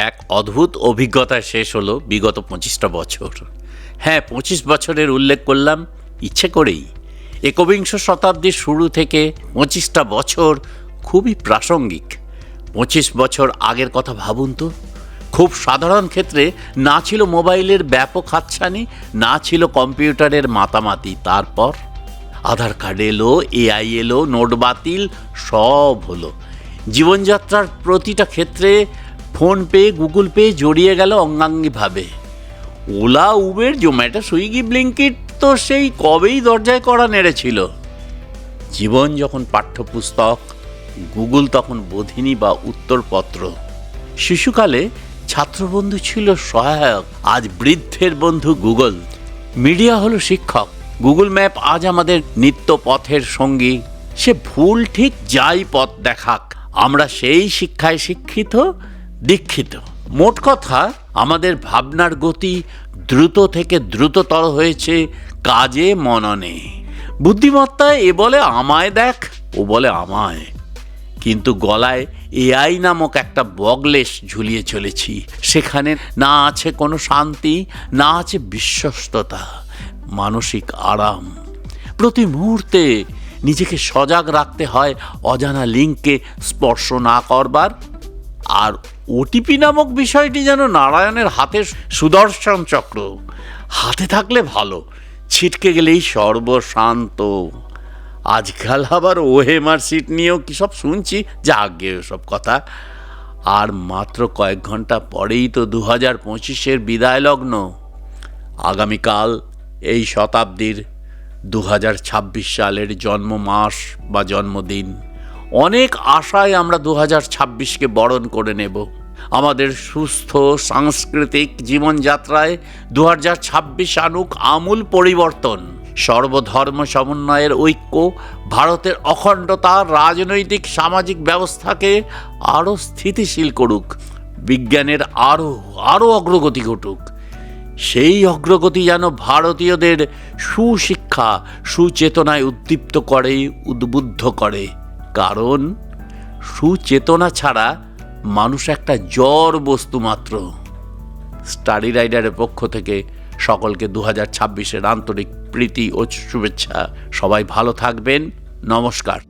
এক অদ্ভুত অভিজ্ঞতা শেষ হলো বিগত 25টা বছর। হ্যাঁ, 25 বছরের উল্লেখ করলাম ইচ্ছে করেই। একবিংশ শতাব্দীর শুরু থেকে 25টা বছর খুবই প্রাসঙ্গিক। 25 বছর আগের কথা ভাবুন তো। খুব সাধারণ ক্ষেত্রে না ছিল মোবাইলের ব্যাপক হাতছানি, না ছিল কম্পিউটারের মাতামাতি। তারপর আধার কার্ড এলো, এআই এলো, নোট বাতিল, সব হলো। জীবনযাত্রার প্রতিটা ক্ষেত্রে ফোনপে, গুগল পে জড়িয়ে গেল অঙ্গাঙ্গিভাবে। ওলা, উবের, জোম্যাটো, সুইগি, ব্লিঙ্কিট তো সেই কবেই দরজায় কড়া নেড়েছিল। জীবন যখন পাঠ্যপুস্তক, গুগল তখন বোধিনী বা উত্তরপত্র। শিশুকালে ছাত্রবন্ধু ছিল সহায়ক, আজ বৃদ্ধের বন্ধু গুগল। মিডিয়া হলো শিক্ষক, গুগল ম্যাপ আজ আমাদের নিত্য পথের সঙ্গী। সে ভুল ঠিক যাই পথ দেখাক, আমরা সেই শিক্ষায় শিক্ষিত, দীক্ষিত। মোট কথা, আমাদের ভাবনার গতি দ্রুত থেকে দ্রুততর হয়েছে কাজে মননে। বুদ্ধিমত্তা এ বলে আমায় দেখ, ও বলে আমায়। কিন্তু গলায় এআই নামক একটা বগলেশ ঝুলিয়ে চলেছি। সেখানে না আছে কোনো শান্তি, না আছে বিশ্বস্ততা, মানসিক আরাম। প্রতি মুহূর্তে নিজেকে সজাগ রাখতে হয় অজানা লিঙ্কে স্পর্শ না করবার। আর ওটিপি নামক বিষয়টি যেন নারায়ণের হাতের সুদর্শন চক্র। হাতে থাকলে ভালো, ছিটকে গেলেই সর্বশান্ত। আজকাল আবার ওএমআর সিট নিয়েও কী সব শুনছি, যাগে সব কথা। আর মাত্র কয়েক ঘন্টা পরেই তো 2025-এর বিদায় লগ্ন। আগামীকাল এই শতাব্দীর 2026 সালের জন্ম মাস বা জন্মদিন। অনেক আশায় আমরা 2026কে বরণ করে নেব। আমাদের সুস্থ সাংস্কৃতিক জীবনযাত্রায় 2026 আনুক আমূল পরিবর্তন। সর্বধর্ম সমন্বয়ের ঐক্য, ভারতের অখণ্ডতা, রাজনৈতিক সামাজিক ব্যবস্থাকে আরও স্থিতিশীল করুক। বিজ্ঞানের আরও অগ্রগতি ঘটুক। সেই অগ্রগতি যেন ভারতীয়দের সুশিক্ষা, সুচেতনায় উদ্দীপ্ত করে, উদ্বুদ্ধ করে। কারণ সুচেতনা ছাড়া মানুষ একটা জড় বস্তু মাত্র। স্টাডি রাইডারের পক্ষ থেকে সকলকে 2026-এর আন্তরিক প্রীতি ও শুভেচ্ছা। সবাই ভালো থাকবেন। নমস্কার।